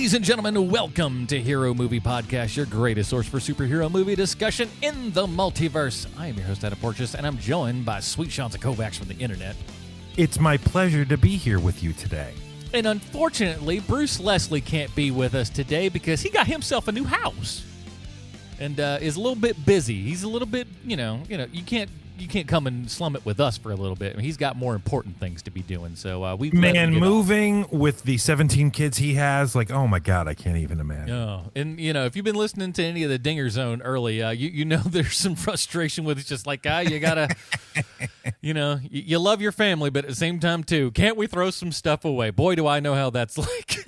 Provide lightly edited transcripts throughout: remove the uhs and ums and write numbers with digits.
Ladies and gentlemen, welcome to Hero Movie Podcast, your greatest source for superhero movie discussion in the multiverse. I am your host, Adam Porteous, and I'm joined by Sweet Shanta Kovacs from the internet. It's my pleasure to be here with you today. And unfortunately, Bruce Leslie can't be with us today because he got himself a new house and is a little bit busy. He's a little bit, you can't come and slum it with us for a little bit. I mean, he's got more important things to be doing. So we've moving with the 17 kids he has, like, oh my God, I can't even imagine. Oh, and if you've been listening to any of the Dinger Zone early, you know there's some frustration with it's just like, you gotta, you love your family, but at the same time too, can't we throw some stuff away? Boy, do I know how that's like.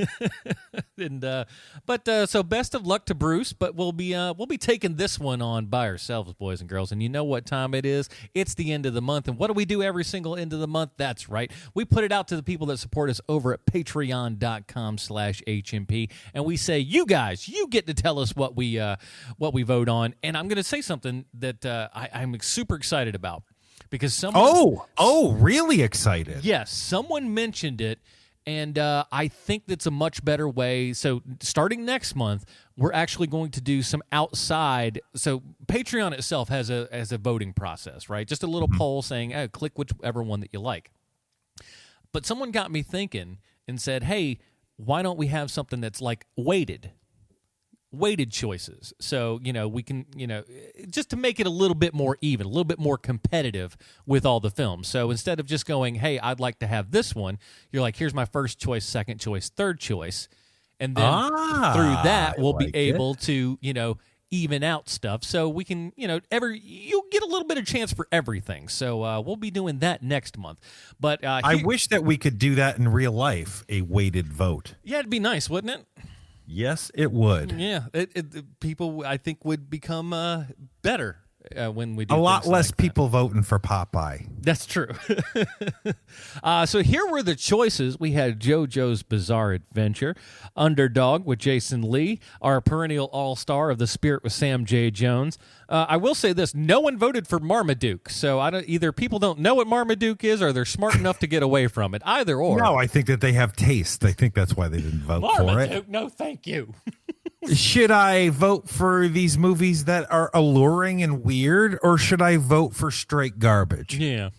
So best of luck to Bruce, but we'll be taking this one on by ourselves, boys and girls, and you know what time it is. It's the end of the month, and what do we do every single end of the month? That's right. We put it out to the people that support us over at patreon.com/HMP, and we say, you guys, you get to tell us what we vote on. And I'm going to say something that I'm super excited about because someone... Oh, really excited. Yes, someone mentioned it. And I think that's a much better way. So starting next month, we're actually going to do some outside. So Patreon itself has a voting process, right? Just a little poll saying, click whichever one that you like. But someone got me thinking and said, hey, why don't we have something that's like weighted choices? So, we can, just to make it a little bit more even, a little bit more competitive with all the films. So instead of just going, hey, I'd like to have this one, you're like, here's my first choice, second choice, third choice. And then through that, we'll be able to, even out stuff. So we can, you'll get a little bit of chance for everything. So we'll be doing that next month. But I wish that we could do that in real life, a weighted vote. Yeah, it'd be nice, wouldn't it? Yes, it would. Yeah, people, I think, would become better when we do a lot less like people voting for Popeye. That's true. So here were the choices. We had JoJo's Bizarre Adventure, Underdog with Jason Lee, our perennial all-star of The Spirit with Sam J. Jones. I will say this, no one voted for Marmaduke, so either people don't know what Marmaduke is or they're smart enough to get away from it, either or. No, I think that they have taste. I think that's why they didn't vote for it. Marmaduke, no thank you. Should I vote for these movies that are alluring and weird, or should I vote for straight garbage? Yeah.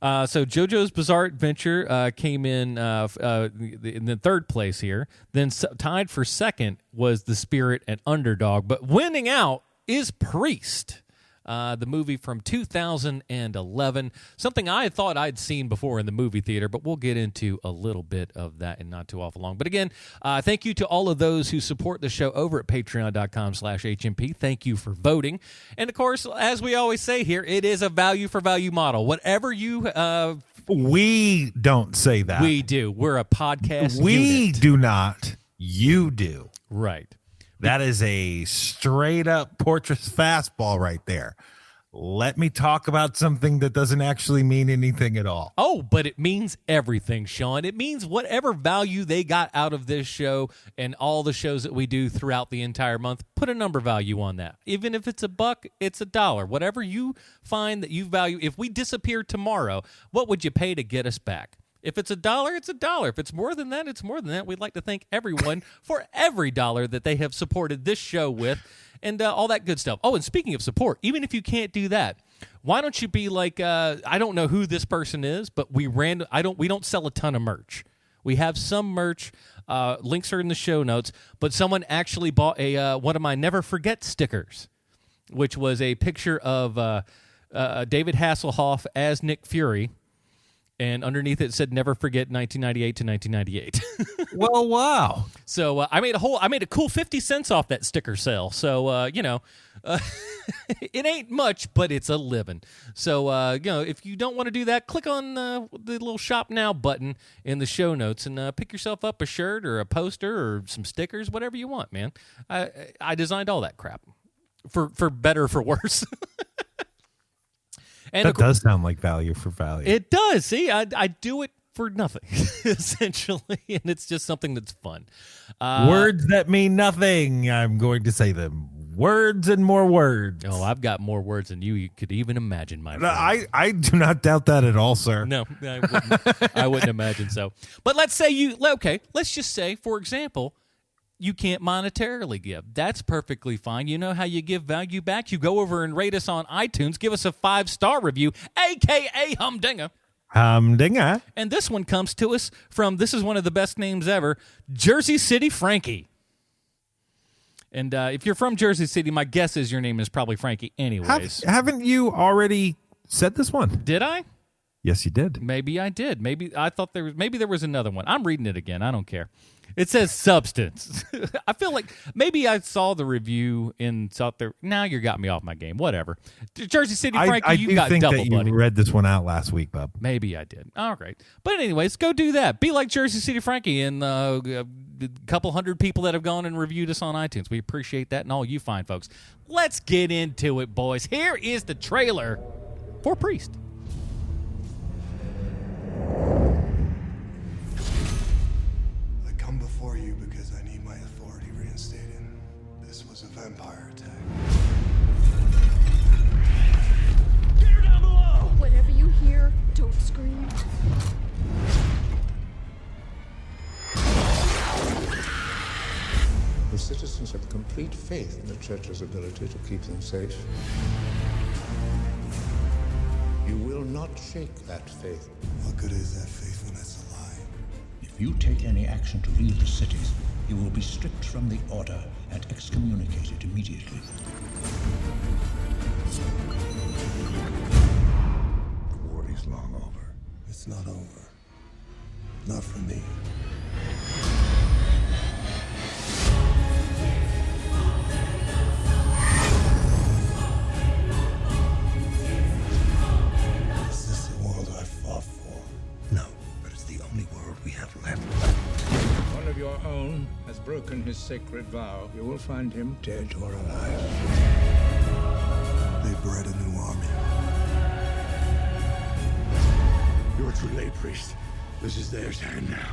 So JoJo's Bizarre Adventure came in the third place here. Then tied for second was The Spirit and Underdog. But winning out is Priest, the movie from 2011. Something I thought I'd seen before in the movie theater, but we'll get into a little bit of that and not too awful long. But again, thank you to all of those who support the show over at patreon.com/HMP. Thank you for voting. And of course, as we always say here, it is a value for value model. Whatever you... we don't say that. We do. We're a podcast We unit. do not. You do. Right. That is a straight up Porteous fastball right there. Let me talk about something that doesn't actually mean anything at all. Oh, but it means everything, Sean. It means whatever value they got out of this show and all the shows that we do throughout the entire month, put a number value on that. Even if it's $1, it's $1. Whatever you find that you value. If we disappear tomorrow, what would you pay to get us back? If it's $1, it's $1. If it's more than that, it's more than that. We'd like to thank everyone for every dollar that they have supported this show with and all that good stuff. Oh, and speaking of support, even if you can't do that, why don't you be like, I don't know who this person is, but we don't sell a ton of merch. We have some merch. Links are in the show notes, but someone actually bought one of my Never Forget stickers, which was a picture of David Hasselhoff as Nick Fury. And underneath it said, "Never forget 1998 to 1998." Well, wow. So I made a cool 50 cents off that sticker sale. So it ain't much, but it's a living. So if you don't want to do that, click on the little Shop Now button in the show notes and pick yourself up a shirt or a poster or some stickers, whatever you want, man. I designed all that crap for better or for worse. And that does sound like value for value. It does. See, I do it for nothing, essentially, and it's just something that's fun. Words that mean nothing. I'm going to say them. Words and more words. Oh, I've got more words than you could even imagine, my friend. I do not doubt that at all, sir. No, I wouldn't imagine so. But let's say let's just say, for example, you can't monetarily give. That's perfectly fine. You know how you give value back? You go over and rate us on iTunes, give us a 5-star review, a.k.a. Humdinger. Humdinger. And this one comes to us from, this is one of the best names ever, Jersey City Frankie. And if you're from Jersey City, my guess is your name is probably Frankie anyways. Haven't you already said this one? Did I? Yes, you did. Maybe I did. Maybe I thought there was another one. I'm reading it again. I don't care. It says substance. I feel like maybe I saw the review and thought there. Now you got me off my game. Whatever. Jersey City Frankie, you got double, buddy. I think you read this one out last week, Bub. Maybe I did. All right. But anyways, go do that. Be like Jersey City Frankie and a couple hundred people that have gone and reviewed us on iTunes. We appreciate that and all you fine folks. Let's get into it, boys. Here is the trailer for Priest. I come before you because I need my authority reinstated. This was a vampire attack. Get her down below! Whatever you hear, don't scream. The citizens have complete faith in the church's ability to keep them safe. You will not shake that faith. What good is that faith when it's a lie? If you take any action to leave the cities, you will be stripped from the order and excommunicated immediately. The war is long over. It's not over. Not for me. Is this the world I fought for? No, but it's the only world we have left. One of your own has broken his sacred vow. You will find him dead or alive. They bred a new army. You're too late, priest. This is their time now.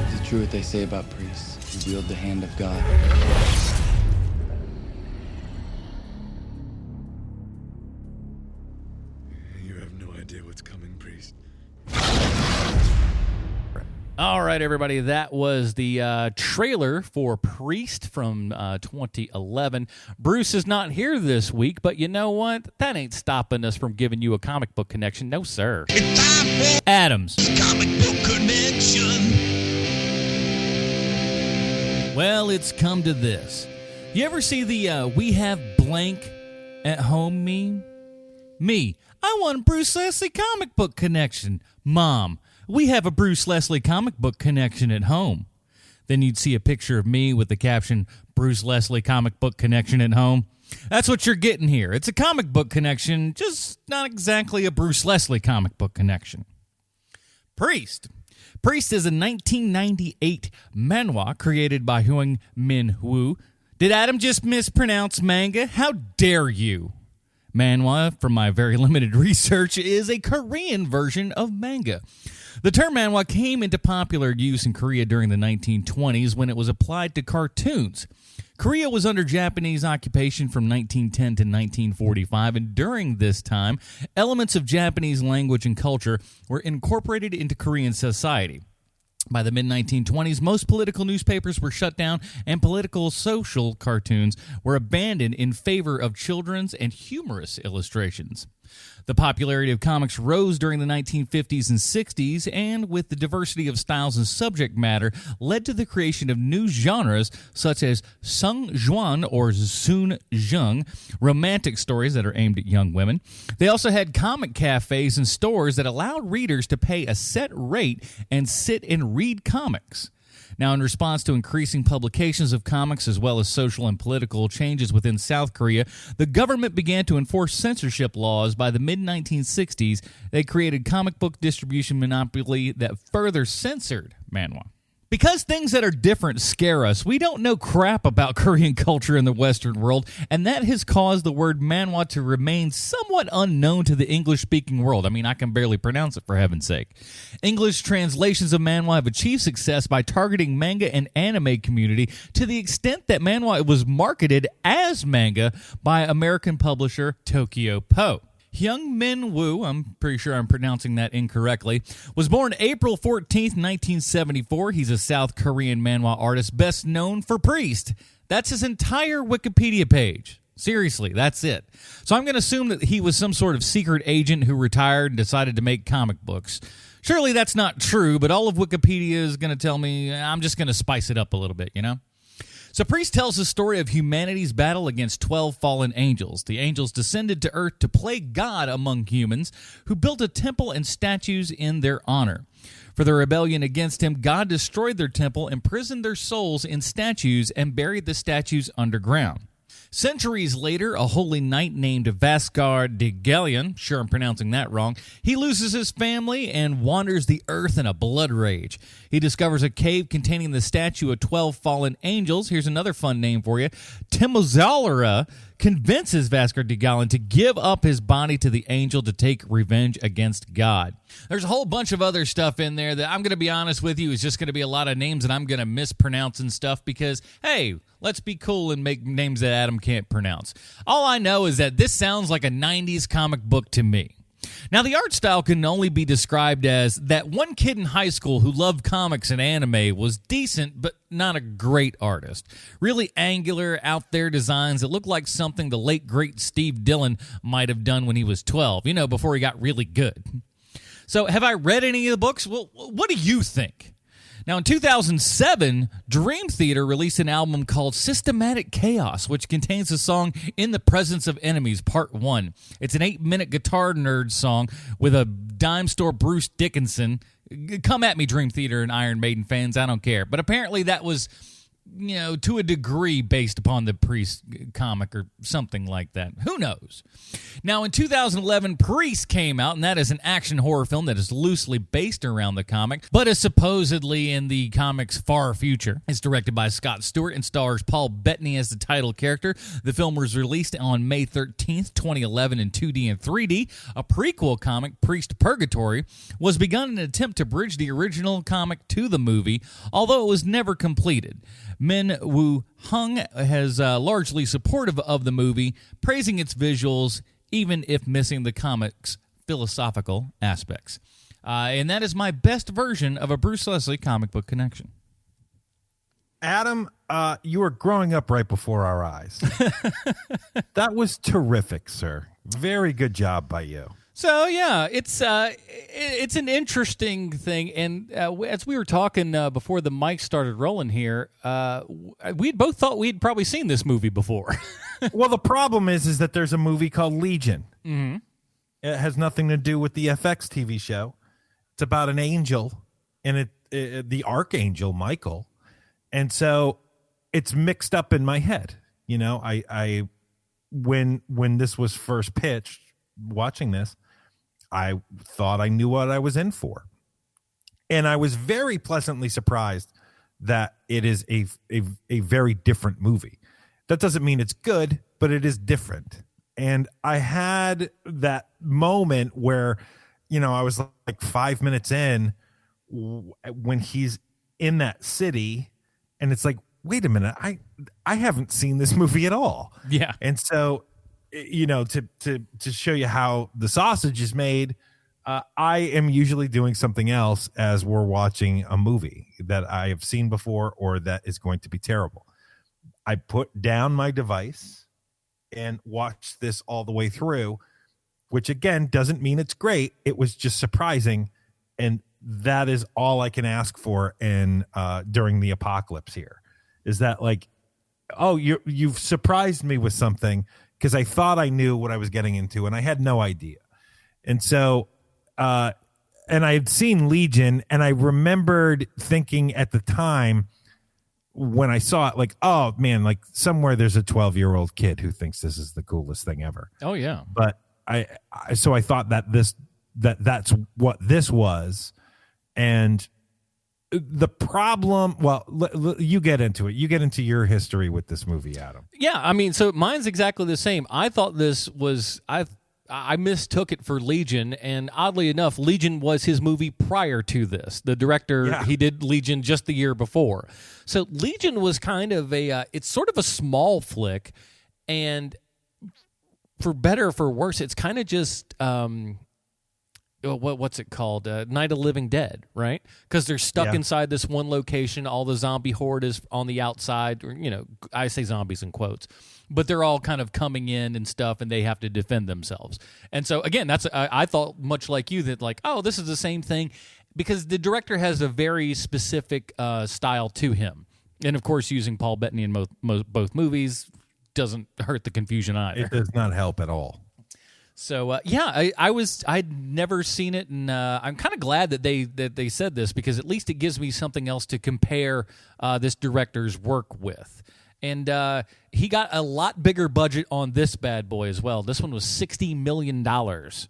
Is it true what they say about priests who wield the hand of God? You have no idea what's coming, priest. All right, everybody, that was the trailer for Priest from 2011. Bruce is not here this week, but you know what? That ain't stopping us from giving you a comic book connection. No, sir. Adams. Comic book connection. Well, it's come to this. You ever see the we have blank at home meme? Me, I want a Bruce Leslie comic book connection. Mom, we have a Bruce Leslie comic book connection at home. Then you'd see a picture of me with the caption, Bruce Leslie comic book connection at home. That's what you're getting here. It's a comic book connection, just not exactly a Bruce Leslie comic book connection. Priest. Priest is a 1998 manhwa created by Huang Min Woo. Did Adam just mispronounce manga? How dare you? Manhwa, from my very limited research, is a Korean version of manga. The term manhwa came into popular use in Korea during the 1920s when it was applied to cartoons. Korea was under Japanese occupation from 1910 to 1945, and during this time, elements of Japanese language and culture were incorporated into Korean society. By the mid-1920s, most political newspapers were shut down, and political social cartoons were abandoned in favor of children's and humorous illustrations. The popularity of comics rose during the 1950s and 60s, and with the diversity of styles and subject matter, led to the creation of new genres such as Sung Juan or Soon Jung, romantic stories that are aimed at young women. They also had comic cafes and stores that allowed readers to pay a set rate and sit and read comics. Now, in response to increasing publications of comics as well as social and political changes within South Korea, the government began to enforce censorship laws. By the mid-1960s, they created comic book distribution monopoly that further censored manhwa. Because things that are different scare us, we don't know crap about Korean culture in the Western world, and that has caused the word manhwa to remain somewhat unknown to the English-speaking world. I mean, I can barely pronounce it, for heaven's sake. English translations of manhwa have achieved success by targeting manga and anime community to the extent that manhwa was marketed as manga by American publisher Tokyo Po. Hyung Min Woo, I'm pretty sure I'm pronouncing that incorrectly, was born April 14th, 1974. He's a South Korean manhwa artist best known for Priest. That's his entire Wikipedia page. Seriously, that's it. So I'm going to assume that he was some sort of secret agent who retired and decided to make comic books. Surely that's not true, but all of Wikipedia is going to tell me I'm just going to spice it up a little bit, you know? So Priest tells the story of humanity's battle against 12 fallen angels. The angels descended to earth to play God among humans, who built a temple and statues in their honor. For the rebellion against him, God destroyed their temple, imprisoned their souls in statues, and buried the statues underground. Centuries later, a holy knight named Vaskar Degalion, sure I'm pronouncing that wrong, he loses his family and wanders the earth in a blood rage. He discovers a cave containing the statue of 12 fallen angels. Here's another fun name for you. Timozalera convinces Vaskar Degalion to give up his body to the angel to take revenge against God. There's a whole bunch of other stuff in there that I'm going to be honest with you is just going to be a lot of names that I'm going to mispronounce and stuff because, hey, let's be cool and make names that Adam can't pronounce. All I know is that this sounds like a 90s comic book to me. Now, the art style can only be described as that one kid in high school who loved comics and anime was decent, but not a great artist. Really angular, out there designs that look like something the late, great Steve Dillon might have done when he was 12, you know, before he got really good. So, have I read any of the books? Well, what do you think? Now, in 2007, Dream Theater released an album called Systematic Chaos, which contains the song In the Presence of Enemies, Part 1. It's an 8-minute guitar nerd song with a dime store Bruce Dickinson. Come at me, Dream Theater and Iron Maiden fans, I don't care. But apparently that was, you know, to a degree based upon the Priest comic or something like that. Who knows? Now, in 2011, Priest came out, and that is an action horror film that is loosely based around the comic, but is supposedly in the comic's far future. It's directed by Scott Stewart and stars Paul Bettany as the title character. The film was released on May 13th, 2011 in 2D and 3D. A prequel comic, Priest Purgatory, was begun in an attempt to bridge the original comic to the movie, although it was never completed. Min Woo Hung has largely supportive of the movie, praising its visuals, even if missing the comic's philosophical aspects. And that is my best version of a Bruce Leslie comic book connection. Adam, you were growing up right before our eyes. That was terrific, sir. Very good job by you. So yeah, it's an interesting thing, and as we were talking before the mic started rolling here, we both thought we'd probably seen this movie before. Well, the problem is that there's a movie called Legion. Mm-hmm. It has nothing to do with the FX TV show. It's about an angel, and the archangel Michael, and so it's mixed up in my head. You know, I when this was first pitched, watching this, I thought I knew what I was in for. And I was very pleasantly surprised that it is a very different movie. That doesn't mean it's good, but it is different. And I had that moment where, you know, I was like 5 minutes in when he's in that city, and it's like, wait a minute, I haven't seen this movie at all. Yeah. And so, you know, to show you how the sausage is made, I am usually doing something else as we're watching a movie that I have seen before or that is going to be terrible. I put down my device and watched this all the way through, which again doesn't mean it's great. It was just surprising, and that is all I can ask for in during the apocalypse here. Is that like, oh, you've surprised me with something, because I thought I knew what I was getting into, and I had no idea. And so, and I had seen Legion, and I remembered thinking at the time when I saw it, like, oh, man, like somewhere there's a 12-year-old kid who thinks this is the coolest thing ever. Oh, yeah. But I thought that that's what this was. And the problem, well, you get into it. You get into your history with this movie, Adam. Yeah, I mean, so mine's exactly the same. I thought this was I mistook it for Legion, and oddly enough, Legion was his movie prior to this. The director, he did Legion just the year before. So Legion was kind of it's sort of a small flick, and for better or for worse, it's kind of just what's it called? Night of the Living Dead, right? Because they're stuck inside this one location. All the zombie horde is on the outside. Or, I say zombies in quotes, but they're all kind of coming in and stuff, and they have to defend themselves. And so, again, that's I thought much like you that this is the same thing, because the director has a very specific style to him, and of course, using Paul Bettany in both movies doesn't hurt the confusion either. It does not help at all. So I'd never seen it, and I'm kind of glad that they said this, because at least it gives me something else to compare this director's work with. And he got a lot bigger budget on this bad boy as well. This one was $60 million for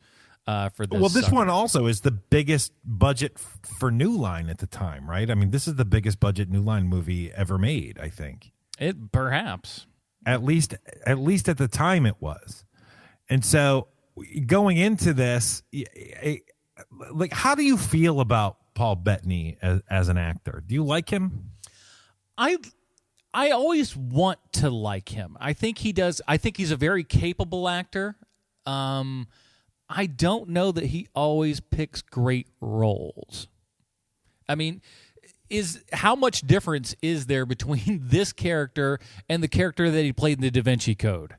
this. Well, this one also is the biggest budget for New Line at the time, right? I mean, this is the biggest budget New Line movie ever made, I think. It perhaps. At least at the time it was. And so going into this, how do you feel about Paul Bettany as an actor? Do you like him? I always want to like him. I think he does. I think he's a very capable actor. I don't know that he always picks great roles. I mean, how much difference is there between this character and the character that he played in the Da Vinci Code?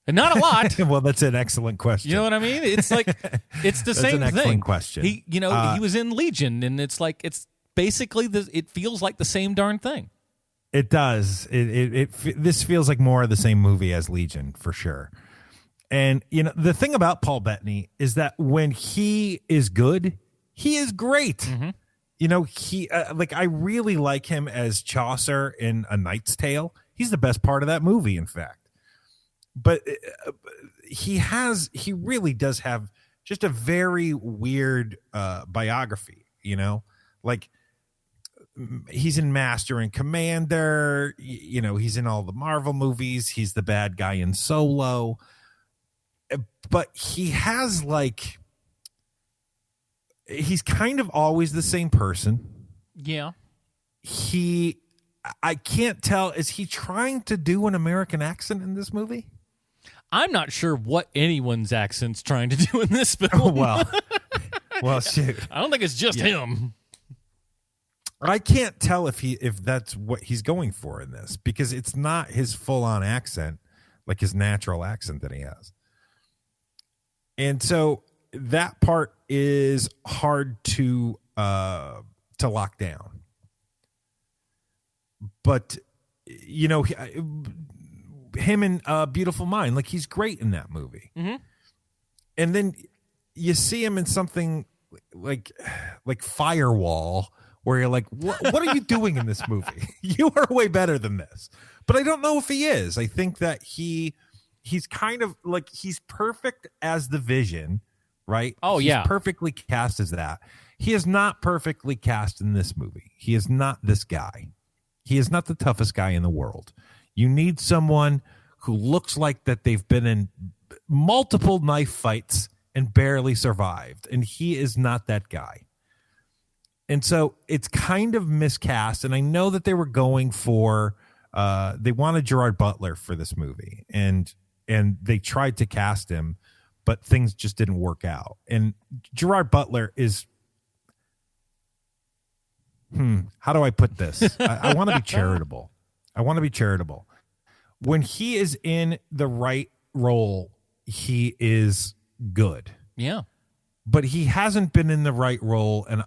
And not a lot. Well, that's an excellent question. You know what I mean? It's like it's the same thing. That's an excellent question. He was in Legion, and it's basically it feels like the same darn thing. It does. This feels like more of the same movie as Legion, for sure. And the thing about Paul Bettany is that when he is good, he is great. Mm-hmm. He I really like him as Chaucer in A Knight's Tale. He's the best part of that movie, in fact. But he really does have just a very weird biography, he's in Master and Commander, he's in all the Marvel movies. He's the bad guy in Solo. But he has he's kind of always the same person. Yeah. I can't tell. Is he trying to do an American accent in this movie? I'm not sure what anyone's accent's trying to do in this film. Well, shoot. I don't think it's just him. I can't tell if that's what he's going for in this, because it's not his full-on accent, like his natural accent that he has. And so that part is hard to lock down. But him in Beautiful Mind, he's great in that movie. Mm-hmm. And then you see him in something like Firewall, where you're like, what are you doing in this movie? You are way better than this. But I don't know if he is. I think that he's kind of he's perfect as the Vision, right? Oh, he's perfectly cast as that. He is not perfectly cast in this movie. He is not this guy. He is not the toughest guy in the world. You need someone who looks like that they've been in multiple knife fights and barely survived. And he is not that guy. And so it's kind of miscast. And I know that they were going for, they wanted Gerard Butler for this movie. And they tried to cast him, but things just didn't work out. And Gerard Butler is, how do I put this? I want to be charitable. When he is in the right role, he is good. Yeah. But he hasn't been in the right role, and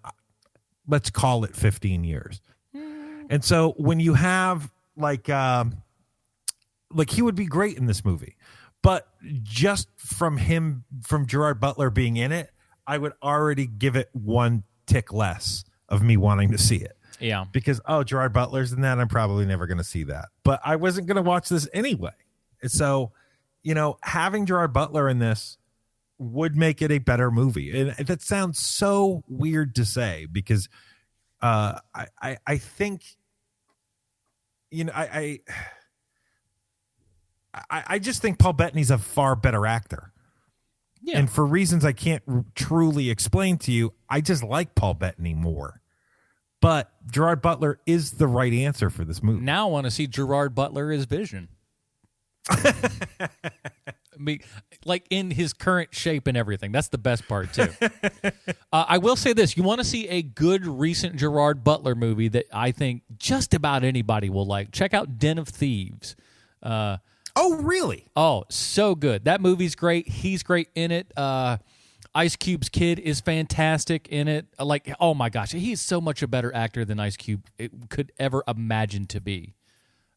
let's call it 15 years. And so when you have he would be great in this movie, but just from Gerard Butler being in it, I would already give it one tick less of me wanting to see it. Yeah. Because, Gerard Butler's in that, I'm probably never going to see that. But I wasn't going to watch this anyway. So, having Gerard Butler in this would make it a better movie. And that sounds so weird to say, because I think, you know, I just think Paul Bettany's a far better actor. Yeah. And for reasons I can't truly explain to you, I just like Paul Bettany more. But Gerard Butler is the right answer for this movie. Now I want to see Gerard Butler as Vision. I mean, like in his current shape and everything. That's the best part, too. I will say this. You want to see a good recent Gerard Butler movie that I think just about anybody will like. Check out Den of Thieves. Oh, really? Oh, so good. That movie's great. He's great in it. Ice Cube's kid is fantastic in it. Like, oh my gosh, he's so much a better actor than Ice Cube could ever imagine to be.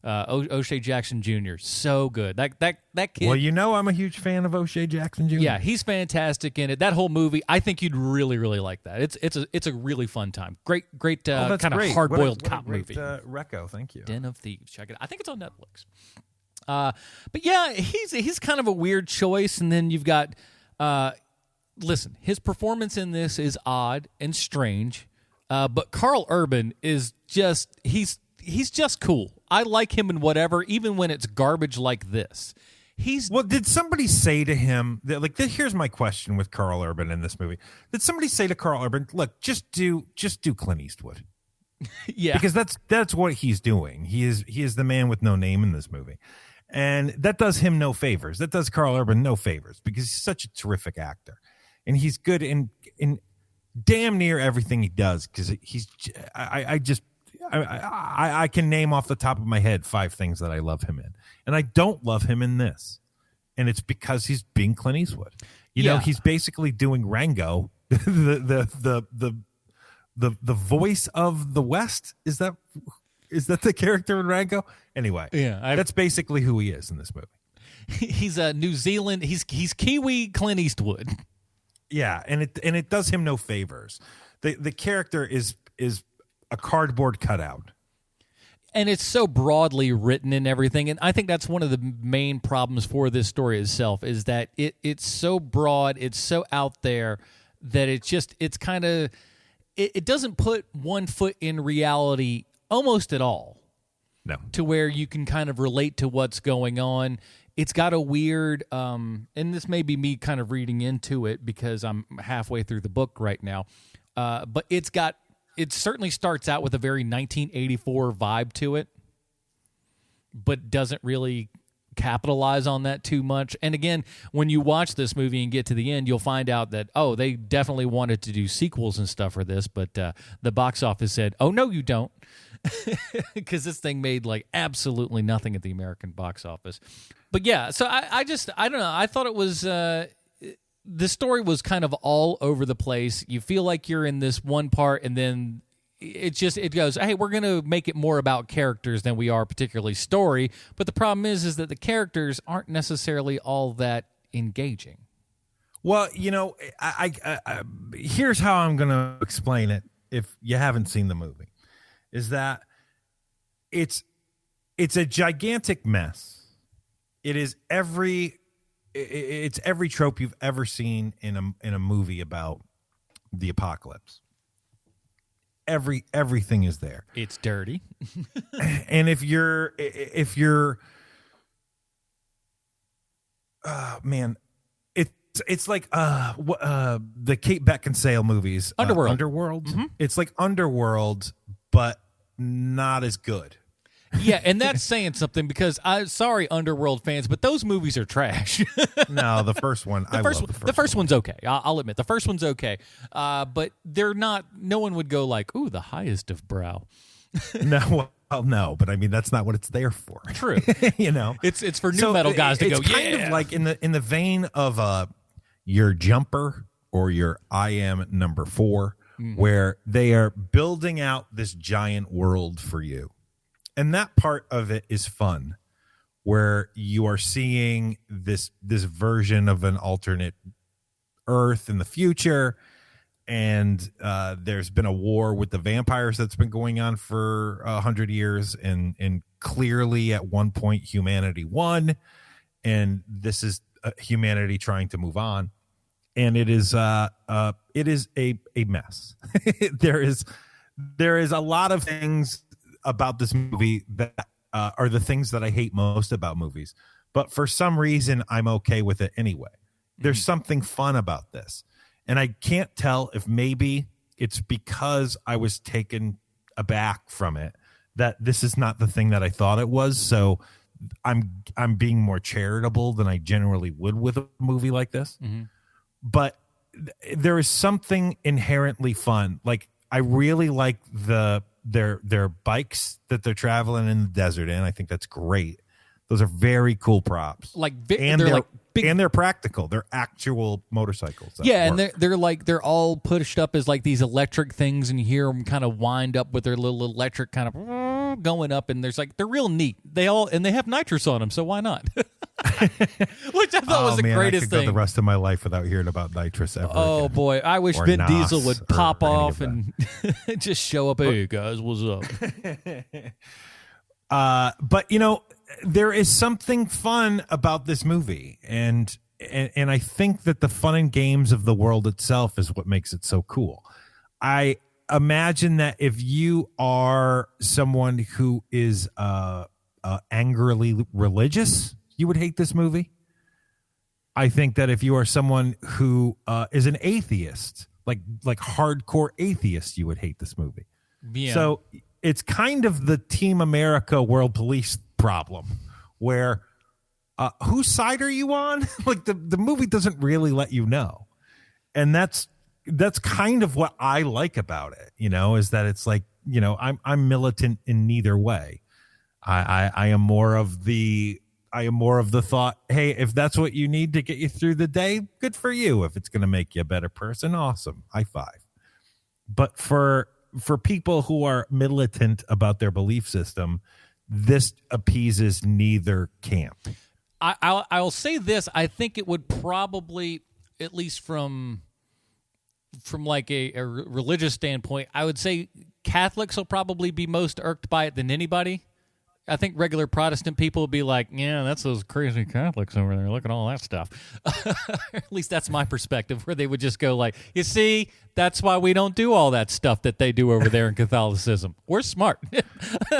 O'Shea Jackson Jr. so good. That kid. Well, you know I'm a huge fan of O'Shea Jackson Jr. Yeah, he's fantastic in it. That whole movie, I think you'd really, really like that. It's a really fun time. Great kind of hard boiled cop movie. Reco, thank you. Den of Thieves. Check it out. I think it's on Netflix. But yeah, he's kind of a weird choice. And then you've got, listen, his performance in this is odd and strange. But Carl Urban is just he's just cool. I like him in whatever, even when it's garbage like this. Well, did somebody say to him that, like, here's my question with Carl Urban in this movie? Did somebody say to Carl Urban, "Look, just do Clint Eastwood"? Yeah, because that's what he's doing. He is the man with no name in this movie. And that does him no favors. That does Carl Urban no favors because he's such a terrific actor. And he's good in damn near everything he does because I can name off the top of my head 5 things that I love him in. And I don't love him in this. And it's because he's being Clint Eastwood. You know, he's basically doing Rango, the voice of the West. Is that the character in Rango? Anyway, that's basically who he is in this movie. He's a New Zealand. He's Kiwi Clint Eastwood. Yeah, and it does him no favors. The character is a cardboard cutout. And it's so broadly written and everything. And I think that's one of the main problems for this story itself is that it's so broad, it's so out there that it doesn't put one foot in reality almost at all. No. To where you can kind of relate to what's going on. It's got a weird, and this may be me kind of reading into it because I'm halfway through the book right now, but it certainly starts out with a very 1984 vibe to it, but doesn't really capitalize on that too much. And again, when you watch this movie and get to the end, you'll find out that, they definitely wanted to do sequels and stuff for this, but the box office said, oh, no, you don't. Because this thing made like absolutely nothing at the American box office. But yeah, so I don't know. I thought it was the story was kind of all over the place. You feel like you're in this one part, and then it goes, hey, we're going to make it more about characters than we are particularly story. But the problem is that the characters aren't necessarily all that engaging. Well, you know, I here's how I'm going to explain it if you haven't seen the movie. Is that it's a gigantic mess. It's every trope you've ever seen in a movie about the apocalypse. Everything is there. It's dirty. And if you're man, it's like the Kate Beckinsale movies. Underworld. Mm-hmm. It's like Underworld, but not as good. Yeah, and that's saying something because sorry, Underworld fans, but those movies are trash. No, the first one. The first one's okay. I'll admit the first one's okay, but they're not. No one would go like, "Ooh, the highest of brow." No, well, no, but I mean that's not what it's there for. True, you know, it's for new metal guys to go. It's kind of like in the vein of your Jumper or your I Am Number 4. Mm-hmm. Where they are building out this giant world for you. And that part of it is fun, where you are seeing this version of an alternate Earth in the future. And there's been a war with the vampires that's been going on for 100 years. And clearly at one point humanity won. And this is humanity trying to move on. And it is a mess. there is a lot of things about this movie that are the things that I hate most about movies. But for some reason, I'm okay with it anyway. There's something fun about this. And I can't tell if maybe it's because I was taken aback from it that this is not the thing that I thought it was. So I'm being more charitable than I generally would with a movie like this. But there is something inherently fun. Like, I really like their bikes that they're traveling in the desert in. I think that's great. Those are very cool props. And they're like big, and they're practical. They're actual motorcycles. Yeah, and they're all pushed up as like these electric things, and you hear them kind of wind up with their little electric kind of going up, and they're real neat. They have nitrous on them, so why not? Which I thought was the greatest I could thing. go the rest of my life without hearing about nitrous ever. Oh again. boy, I wish Or Vin NOS Diesel would pop or any off of and just show up. Hey guys, what's up? But there is something fun about this movie, and I think that the fun and games of the world itself is what makes it so cool. I imagine that if you are someone who is angrily religious, you would hate this movie. I think that if you are someone who is an atheist, like hardcore atheist, you would hate this movie. Yeah. So it's kind of the Team America World Police problem, where whose side are you on? Like the movie doesn't really let you know, and that's kind of what I like about it. Is that it's like I'm militant in neither way. I am more of the thought, hey, if that's what you need to get you through the day, good for you. If it's going to make you a better person, awesome, high five. But for people who are militant about their belief system, this appeases neither camp. I'll say this. I think it would probably, at least from like a religious standpoint, I would say Catholics will probably be most irked by it than anybody. I think regular Protestant people would be like, yeah, that's those crazy Catholics over there. Look at all that stuff. At least that's my perspective, where they would just go like, you see, that's why we don't do all that stuff that they do over there in Catholicism. We're smart.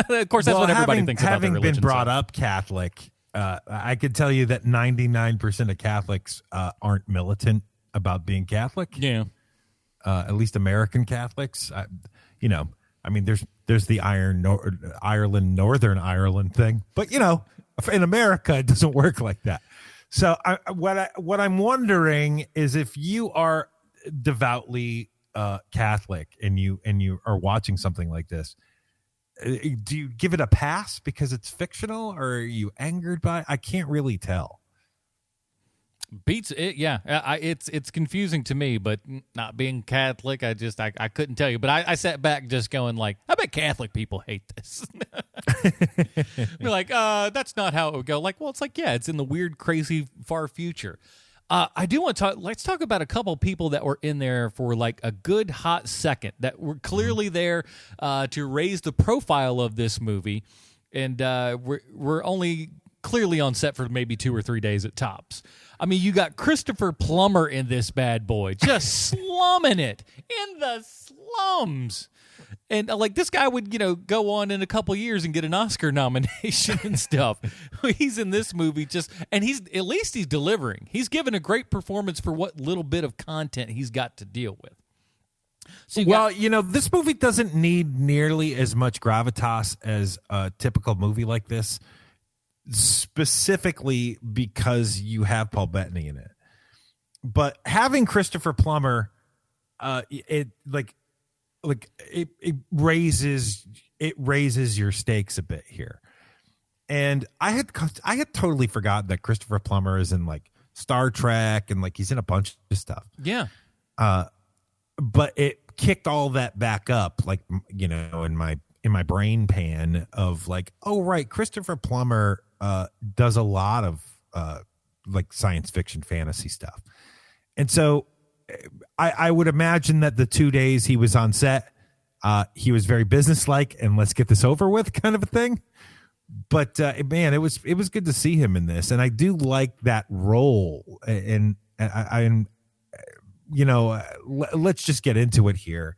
Of course, that's what everybody thinks about their religion. Having been brought up Catholic, I could tell you that 99% of Catholics aren't militant about being Catholic. Yeah. At least American Catholics. There's the Ireland, Northern Ireland thing, but in America it doesn't work like that. So what I'm wondering is, if you are devoutly Catholic and you are watching something like this, do you give it a pass because it's fictional, or are you angered by it? I can't really tell. Beats it, yeah. It's confusing to me, but not being Catholic, I couldn't tell you. But I sat back just going like, I bet Catholic people hate this. Be like, that's not how it would go. Like, well, it's like, yeah, it's in the weird, crazy, far future. I do want to talk. Let's talk about a couple people that were in there for like a good hot second, that were clearly there to raise the profile of this movie, and we're only clearly on set for maybe 2 or 3 days at tops. I mean, you got Christopher Plummer in this bad boy, just slumming it in the slums. And like, this guy would, go on in a couple years and get an Oscar nomination and stuff. He's in this movie and at least he's delivering. He's given a great performance for what little bit of content he's got to deal with. So this movie doesn't need nearly as much gravitas as a typical movie like this, specifically because you have Paul Bettany in it. But having Christopher Plummer, it raises your stakes a bit here. And I had totally forgotten that Christopher Plummer is in like Star Trek, and like he's in a bunch of stuff. Yeah. But it kicked all that back up, like, in my brain pan of like, oh right, Christopher Plummer does a lot of like science fiction fantasy stuff. And so I would imagine that the 2 days he was on set, he was very businesslike and let's get this over with kind of a thing. But man, it was good to see him in this, and I do like that role. And let's just get into it here.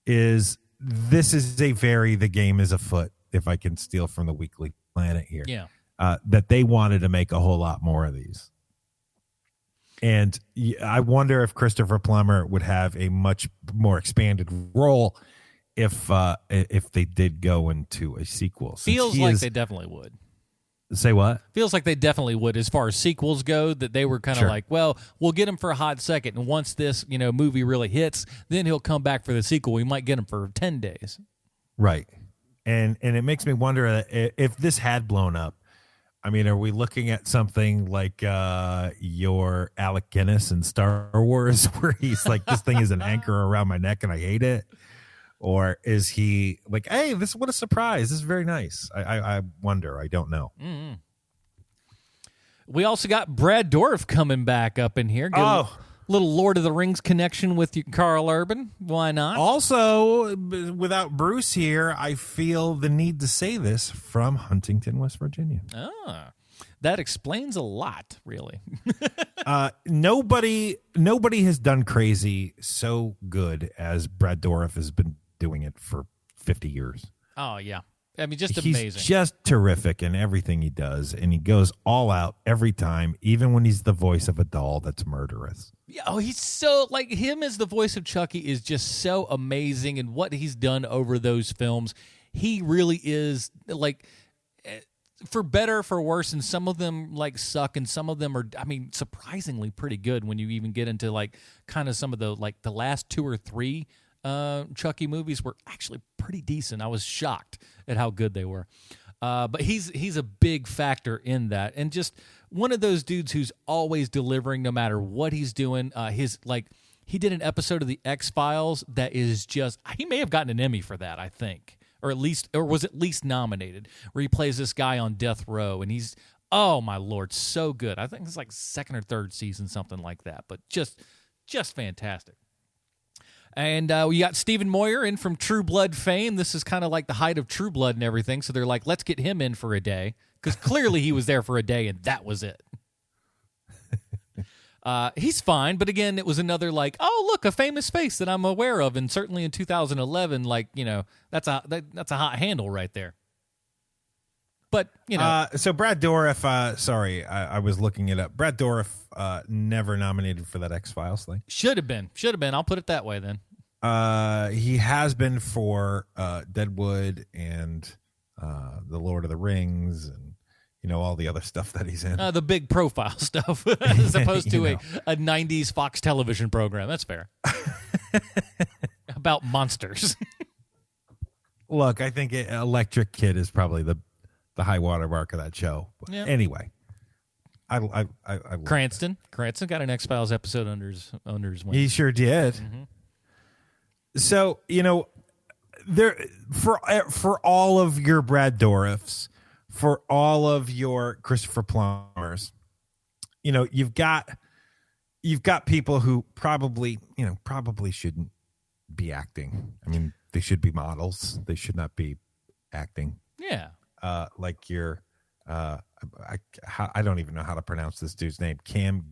Is this is the game is afoot, if I can steal from the Weekly Planet here. Yeah. That they wanted to make a whole lot more of these. And I wonder if Christopher Plummer would have a much more expanded role if they did go into a sequel. Feels like they definitely would. Say what? Feels like they definitely would as far as sequels go, that they were kind of like, well, we'll get him for a hot second, and once this movie really hits, then he'll come back for the sequel. We might get him for 10 days. Right. And it makes me wonder if this had blown up. I mean, are we looking at something like your Alec Guinness in Star Wars, where he's like, this thing is an anchor around my neck and I hate it? Or is he like, hey, what a surprise. This is very nice. I wonder. I don't know. Mm-hmm. We also got Brad Dourif coming back up in here. Little Lord of the Rings connection with you, Carl Urban. Why not? Also, without Bruce here, I feel the need to say this, from Huntington, West Virginia. That explains a lot, really. Nobody has done crazy so good as Brad Dourif has been doing it for 50 years. Oh, yeah. I mean, just he's amazing. Just terrific in everything he does, and he goes all out every time, even when he's the voice of a doll that's murderous. Oh, he's so, like, him as the voice of Chucky is just so amazing, and what he's done over those films, he really is, like, for better, for worse, and some of them, like, suck, and some of them are, I mean, surprisingly pretty good when you even get into, like, kind of some of the, like, the last 2 or 3 Chucky movies were actually pretty decent. I was shocked at how good they were. But he's a big factor in that, and just one of those dudes who's always delivering no matter what he's doing. He did an episode of the X-Files that is just, he may have gotten an Emmy for that, I think, or was at least nominated, where he plays this guy on death row, and he's, oh my Lord, so good. I think it's like 2nd or 3rd season, something like that, but just fantastic. And we got Stephen Moyer in from True Blood fame. This is kind of like the height of True Blood and everything. So they're like, let's get him in for a day. Because clearly he was there for a day and that was it. He's fine. But again, it was another like, oh, look, a famous face that I'm aware of. And certainly in 2011, like, that's a hot handle right there. But, So Brad Dourif, I was looking it up. Brad Dourif never nominated for that X-Files thing. Should have been. I'll put it that way then. He has been for Deadwood and The Lord of the Rings and, all the other stuff that he's in. The big profile stuff as opposed to a 90s Fox television program. That's fair. About monsters. Look, I think Electric Kid is probably the high water mark of that show. Yeah. Anyway, I Cranston got an X-Files episode under his wing. He sure did. Mm-hmm. So there for all of your Brad Dourifs, for all of your Christopher Plummers, you've got people who probably shouldn't be acting. I mean, they should be models. They should not be acting. Yeah. Like your, I don't even know how to pronounce this dude's name. Cam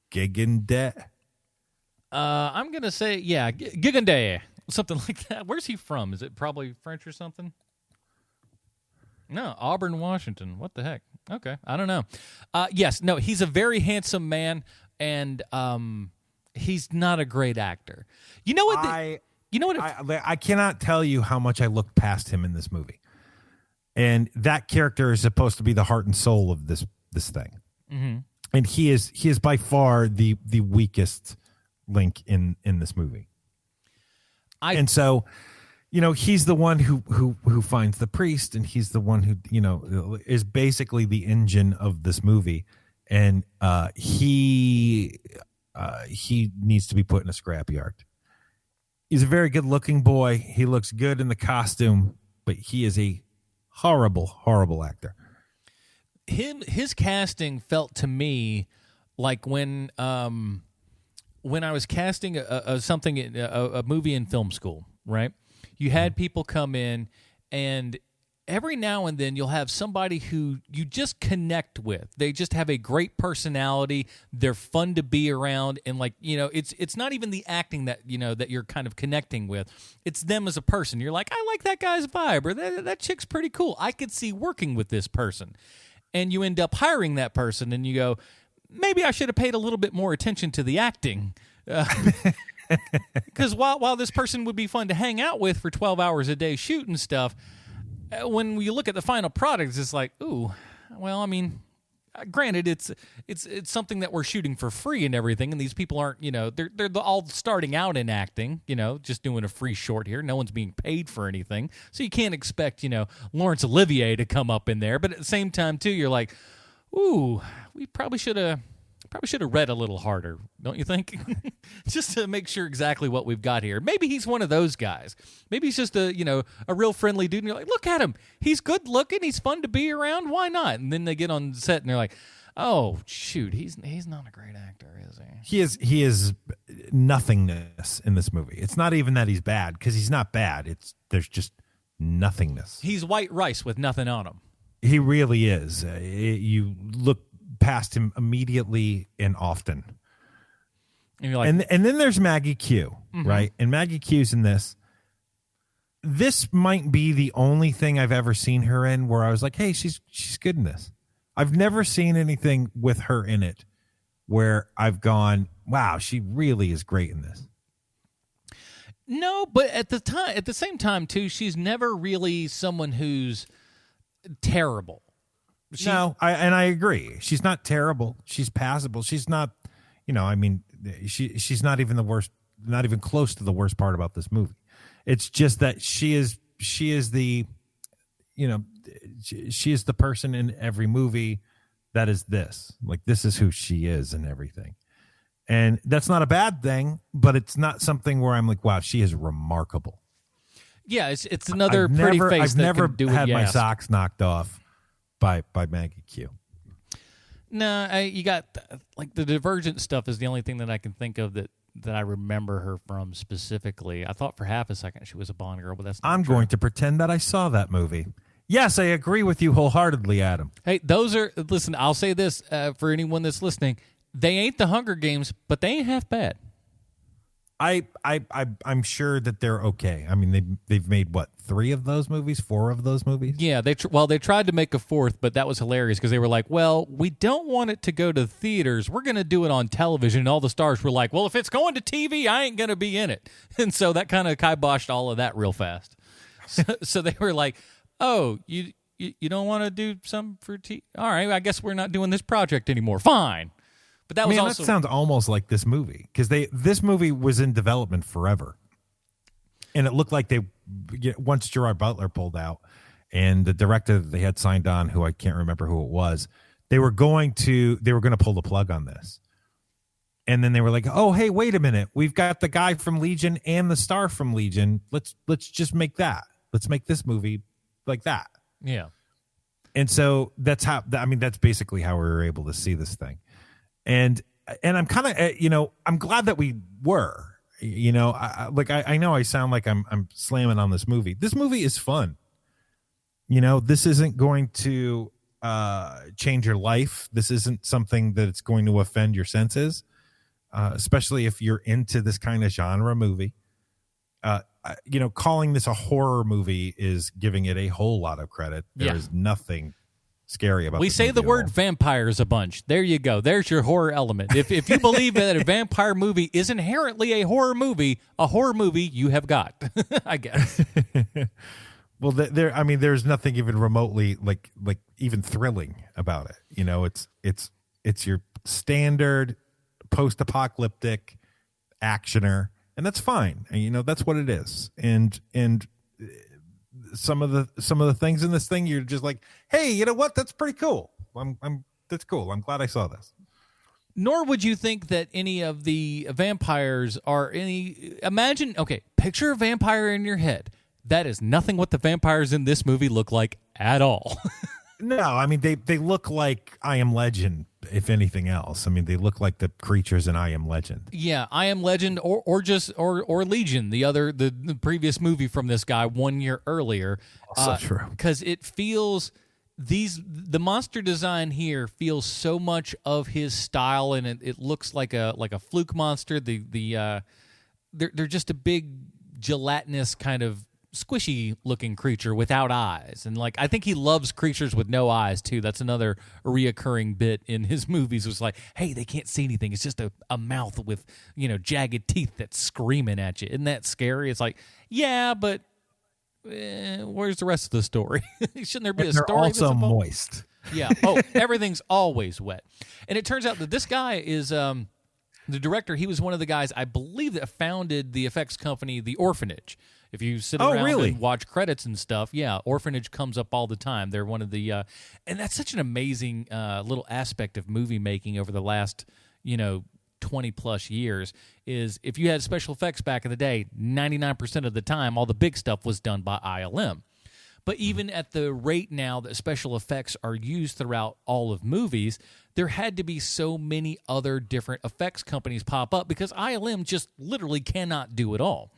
Gigandet. I'm gonna say Gigandet, something like that. Where's he from? Is it probably French or something? No, Auburn, Washington. What the heck? Okay, I don't know. Yes, no, he's a very handsome man, and he's not a great actor. You know what? I cannot tell you how much I looked past him in this movie. And that character is supposed to be the heart and soul of this thing. Mm-hmm. And he is by far the weakest link in this movie. And so, he's the one who finds the priest, and he's the one who, is basically the engine of this movie. And he needs to be put in a scrapyard. He's a very good looking boy. He looks good in the costume, but he is a horrible actor. His casting felt to me like when I was casting a movie in film school, right? You had people come in, and every now and then you'll have somebody who you just connect with. They just have a great personality. They're fun to be around, and like, you know, it's not even the acting that, you know, that you're kind of connecting with. It's them as a person. You're like, I like that guy's vibe, or that chick's pretty cool. I could see working with this person. And you end up hiring that person, and you go, maybe I should have paid a little bit more attention to the acting. Because while this person would be fun to hang out with for 12 hours a day shooting stuff, when you look at the final product, it's like, ooh, well, I mean, granted, it's something that we're shooting for free and everything, and these people aren't, you know, they're all starting out in acting, you know, just doing a free short here. No one's being paid for anything, so you can't expect, you know, Laurence Olivier to come up in there. But at the same time, too, you're like, ooh, we probably should have read a little harder, don't you think? Just to make sure exactly what we've got here. Maybe he's one of those guys. Maybe he's just a real friendly dude, and you're like, look at him. He's good looking. He's fun to be around. Why not? And then they get on set, and they're like, oh, shoot, he's not a great actor, is he? He is nothingness in this movie. It's not even that he's bad, because he's not bad. There's just nothingness. He's white rice with nothing on him. He really is. You look past him immediately and often. And you're like, and then there's Maggie Q, right? And Maggie Q's in this. This might be the only thing I've ever seen her in where I was like, hey, she's good in this. I've never seen anything with her in it where I've gone, wow, she really is great in this. No, but at the same time too, she's never really someone who's terrible. I agree. She's not terrible. She's passable. She's not, I mean, she's not even the worst, not even close to the worst part about this movie. It's just that she is the, she is the person in every movie that is this. Like, this is who she is and everything. And that's not a bad thing, but it's not something where I'm like, wow, she is remarkable. Yeah, it's another pretty face. I've never had my socks knocked off by Maggie Q. No, you got like the Divergent stuff is the only thing that I can think of that I remember her from specifically. I thought for half a second she was a Bond girl, but that's not true. Going to pretend that I saw that movie. Yes, I agree with you wholeheartedly, Adam. Hey, listen, I'll say this for anyone that's listening. They ain't the Hunger Games, but they ain't half bad. I'm sure that they're okay. I mean, they've made what, 4 of those movies? Yeah, they tried to make a 4th, but that was hilarious because they were like, well, we don't want it to go to theaters. We're going to do it on television. And all the stars were like, well, if it's going to TV, I ain't going to be in it. And so that kind of kiboshed all of that real fast. So they were like, oh, you don't want to do some for TV? All right, I guess we're not doing this project anymore. Fine. But that was also, that sounds almost like this movie, because this movie was in development forever, and it looked like once Gerard Butler pulled out, and the director that they had signed on, who I can't remember who it was, they were going to pull the plug on this, and then they were like, oh, hey, wait a minute, we've got the guy from Legion and the star from Legion. Let's just make that. Let's make this movie like that. Yeah, and so that's basically how we were able to see this thing. And I'm kind of, I'm glad that we were, I know I sound like I'm slamming on this movie. This movie is fun. This isn't going to change your life. This isn't something that it's going to offend your senses, especially if you're into this kind of genre movie. Calling this a horror movie is giving it a whole lot of credit. There is nothing scary about. We say the word vampires a bunch. There you go. There's your horror element. If you believe that a vampire movie is inherently a horror movie you have got, I guess. Well, there's nothing even remotely like even thrilling about it. It's your standard post-apocalyptic actioner, and that's fine. And that's what it is. And some of the things in this thing, you're just like, hey, you know what? That's pretty cool. That's cool. I'm glad I saw this. Nor would you think that any of the vampires are picture a vampire in your head. That is nothing what the vampires in this movie look like at all. No, I mean they look like I Am Legend, if anything else. I mean, they look like the creatures in I Am Legend. Yeah, I Am Legend, or Legion, the previous movie from this guy 1 year earlier. Also true, because it feels the monster design here feels so much of his style, and it looks like a fluke monster. They're just a big gelatinous kind of squishy looking creature without eyes, and like I think he loves creatures with no eyes too. That's another reoccurring bit in his movies, was like, hey, they can't see anything, it's just a mouth with jagged teeth that's screaming at you. Isn't that scary? It's like, yeah, but where's the rest of the story? Shouldn't there be a story? They're also moist. Yeah. Oh, everything's always wet. And it turns out that this guy is the director. He was one of the guys, I believe, that founded the effects company, The Orphanage. If you sit around and watch credits and stuff, yeah, Orphanage comes up all the time. They're one of the, and that's such an amazing little aspect of movie making over the last, 20 plus years, is if you had special effects back in the day, 99% of the time, all the big stuff was done by ILM. But even at the rate now that special effects are used throughout all of movies, there had to be so many other different effects companies pop up because ILM just literally cannot do it all.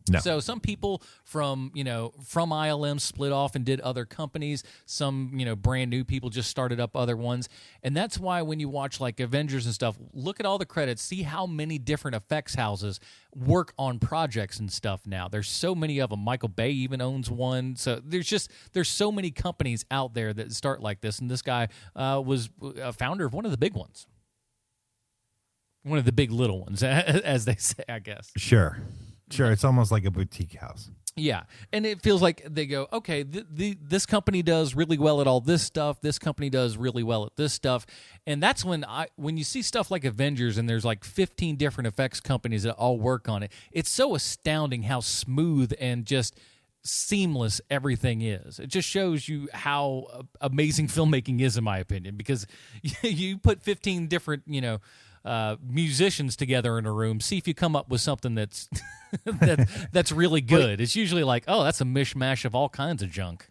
No. So some people from ILM split off and did other companies. Some, brand new people just started up other ones. And that's why when you watch like Avengers and stuff, look at all the credits, see how many different effects houses work on projects and stuff now. There's so many of them. Michael Bay even owns one. So there's so many companies out there that start like this. And this guy was a founder of one of the big ones. One of the big little ones, as they say, I guess. Sure, it's almost like a boutique house. Yeah, and it feels like they go, okay, this company does really well at all this stuff. This company does really well at this stuff, and that's when you see stuff like Avengers and there's like 15 different effects companies that all work on it. It's so astounding how smooth and just seamless everything is. It just shows you how amazing filmmaking is, in my opinion, because you put 15 different, musicians together in a room, see if you come up with something that's that's really good. It's usually like, oh, that's a mishmash of all kinds of junk.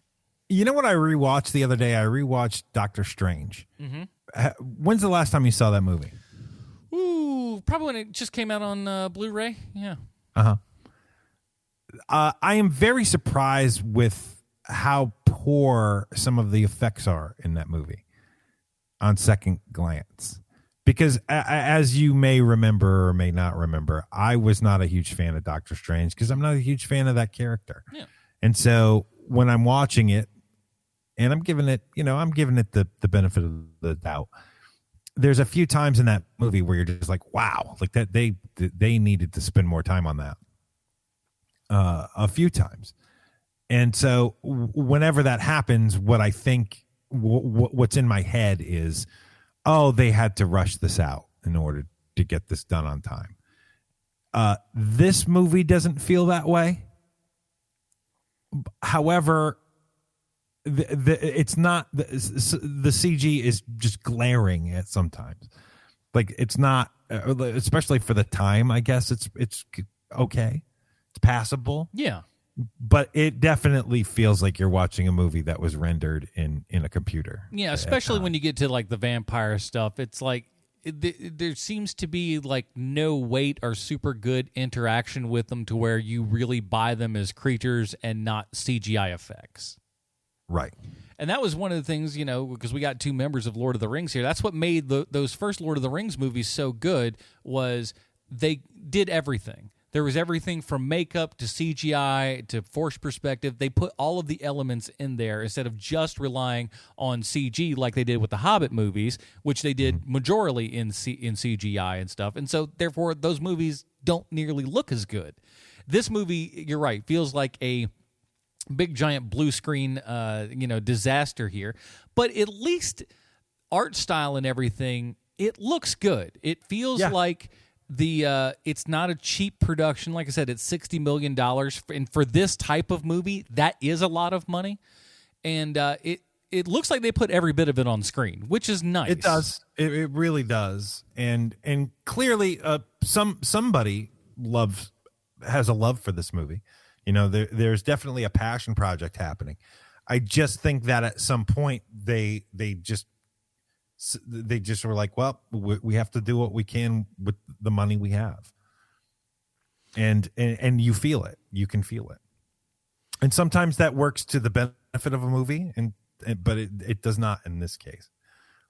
You know what I rewatched the other day? I rewatched Doctor Strange. Mm-hmm. When's the last time you saw that movie? Ooh, probably when it just came out on Blu-ray. Yeah. Uh-huh. I am very surprised with how poor some of the effects are in that movie on second glance. Because as you may remember or may not remember, I was not a huge fan of Doctor Strange because I'm not a huge fan of that character. Yeah. And so when I'm watching it, and I'm giving it the benefit of the doubt, there's a few times in that movie where you're just like, wow, like that they needed to spend more time on that. A few times. And so whenever that happens, what I think, what's in my head is, oh, they had to rush this out in order to get this done on time. This movie doesn't feel that way. However, it's not, the CG is just glaring at sometimes. Like it's not, especially for the time, I guess it's okay. It's passable. Yeah. But it definitely feels like you're watching a movie that was rendered in a computer. Yeah, especially when you get to like the vampire stuff. It's like there seems to be like no weight or super good interaction with them to where you really buy them as creatures and not CGI effects. Right. And that was one of the things, because we got two members of Lord of the Rings here. That's what made those first Lord of the Rings movies so good, was they did everything. There was everything from makeup to CGI to force perspective. They put all of the elements in there instead of just relying on CG like they did with the Hobbit movies, which they did majorly in CGI and stuff. And so, therefore, those movies don't nearly look as good. This movie, you're right, feels like a big giant blue screen, disaster here. But at least art style and everything, it looks good. It feels like it's not a cheap production. Like I said, it's $60 million. And for this type of movie, that is a lot of money. And it looks like they put every bit of it on screen, which is nice. It does. It really does. And clearly somebody has a love for this movie. There's definitely a passion project happening. I just think that at some point they just were like, well, we have to do what we can with the money we have. And you feel it. You can feel it. And sometimes that works to the benefit of a movie, but it does not in this case,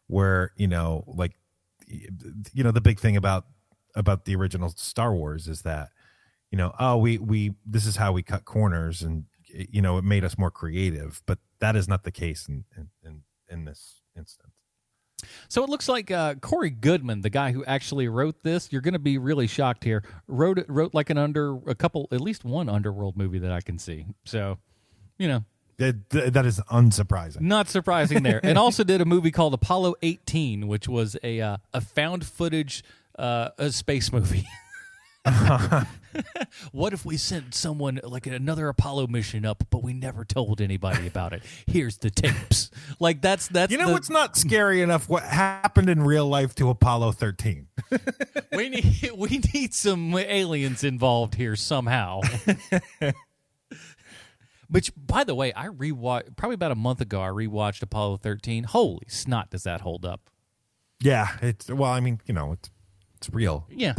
where, the big thing about the original Star Wars is that, we this is how we cut corners, and, it made us more creative, but that is not the case in this instance. So it looks like Corey Goodman, the guy who actually wrote this, you're going to be really shocked here, wrote like at least one Underworld movie that I can see. So, that is unsurprising. Not surprising there. And also did a movie called Apollo 18, which was a found footage a space movie. What if we sent someone like another Apollo mission up, but we never told anybody about it? Here's the tapes. Like that's what's not scary enough? What happened in real life to Apollo 13? we need some aliens involved here somehow. Which, by the way, I rewatched probably about a month ago. I rewatched Apollo 13. Holy snot, does that hold up? Yeah, it's real. Yeah.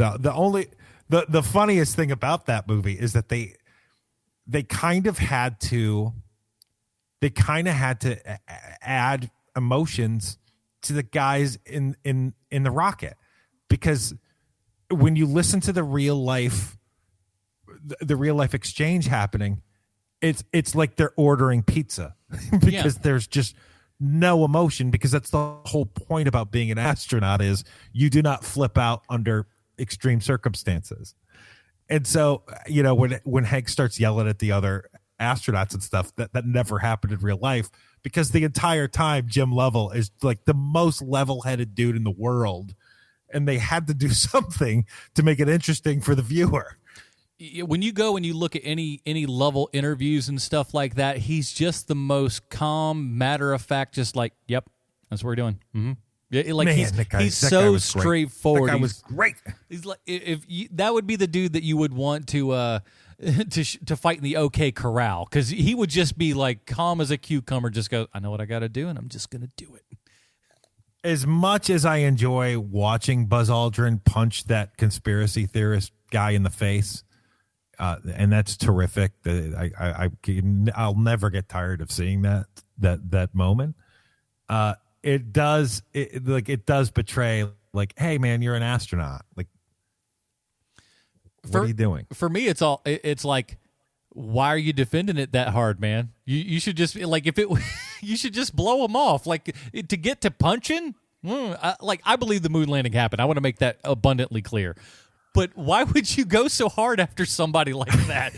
The funniest thing about that movie is that they kind of had to add emotions to the guys in the rocket, because when you listen to the real life exchange happening, it's like they're ordering pizza because there's just no emotion, because that's the whole point about being an astronaut is you do not flip out under extreme circumstances. And so, when Hank starts yelling at the other astronauts and stuff, that never happened in real life, because the entire time Jim Lovell is like the most level-headed dude in the world, and they had to do something to make it interesting for the viewer. When you go and you look at any Lovell interviews and stuff like that, he's just the most calm, matter-of-fact, just like, yep, that's what we're doing. Mm-hmm. Like Man, he's so straightforward. That guy was great. He's like, that would be the dude that you would want to fight in the OK Corral, because he would just be like calm as a cucumber. Just go, I know what I got to do, and I'm just going to do it. As much as I enjoy watching Buzz Aldrin punch that conspiracy theorist guy in the face, and that's terrific. I'll never get tired of seeing that moment. It does betray, like, hey man, you're an astronaut. Like, what are you doing? For me, it's like, why are you defending it that hard, man? You should just like, you should just blow them off. Like, to get to punching. I believe the moon landing happened. I want to make that abundantly clear. But why would you go so hard after somebody like that?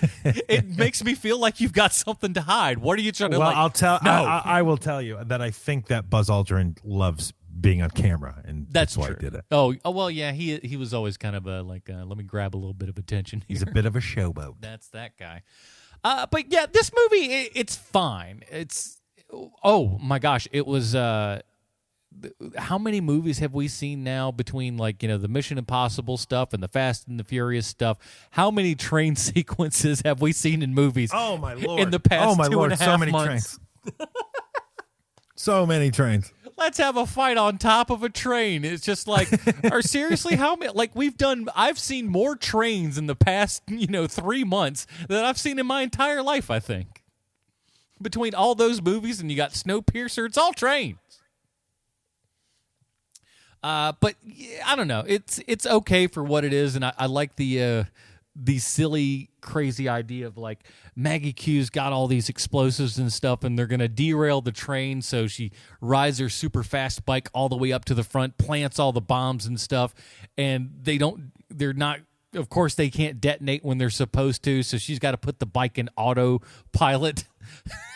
It makes me feel like you've got something to hide. What are you trying to? Well, like? I'll tell. No. I will tell you that I think that Buzz Aldrin loves being on camera, and that's why true. he did it. Oh well, yeah. He was always kind of let me grab a little bit of attention here. He's a bit of a showboat. That's that guy. But yeah, this movie it's fine. It's oh my gosh, it was. How many movies have we seen now between the Mission Impossible stuff and the Fast and the Furious stuff? How many train sequences have we seen in movies? Oh my Lord! In the past 2.5 months. So many trains. So many trains. Let's have a fight on top of a train. It's just like, or seriously, how many? Like I've seen more trains in the past 3 months than I've seen in my entire life. I think between all those movies, and you got Snowpiercer, it's all trains. But I don't know. It's okay for what it is, and I like the silly, crazy idea of like Maggie Q's got all these explosives and stuff, and they're gonna derail the train. So she rides her super fast bike all the way up to the front, plants all the bombs and stuff, and they're not. Of course, they can't detonate when they're supposed to, so she's got to put the bike in autopilot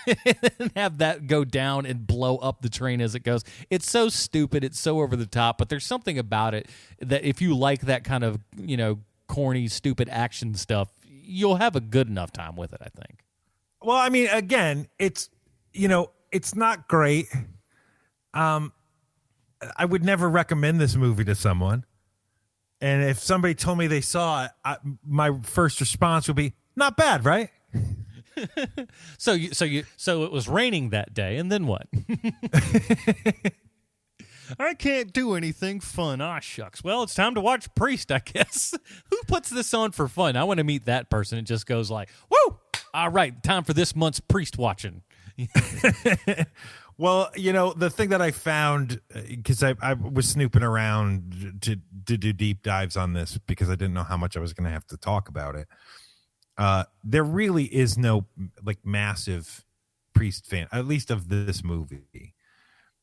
and have that go down and blow up the train as it goes. It's so stupid. It's so over the top, but there's something about it that if you like that kind of, corny, stupid action stuff, you'll have a good enough time with it, I think. Well, I mean, again, it's not great. I would never recommend this movie to someone. And if somebody told me they saw it, my first response would be, not bad, right? So it was raining that day, and then what? I can't do anything fun. Ah, shucks. Well, it's time to watch Priest, I guess. Who puts this on for fun? I want to meet that person. It just goes like, woo! All right, time for this month's Priest watching. Well, the thing that I found, because I was snooping around to do deep dives on this because I didn't know how much I was going to have to talk about it. There really is no massive Priest fan, at least of this movie.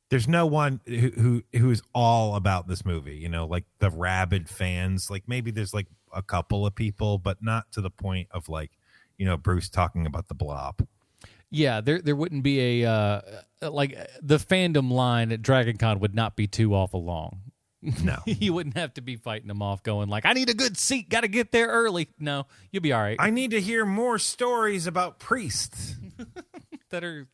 There's no one who is all about this movie, like the rabid fans. Like maybe there's a couple of people, but not to the point of Bruce talking about the Blob. Yeah, there wouldn't be a the fandom line at DragonCon would not be too awful long. No. You wouldn't have to be fighting them off going I need a good seat, got to get there early. No, you'll be all right. I need to hear more stories about priests. That are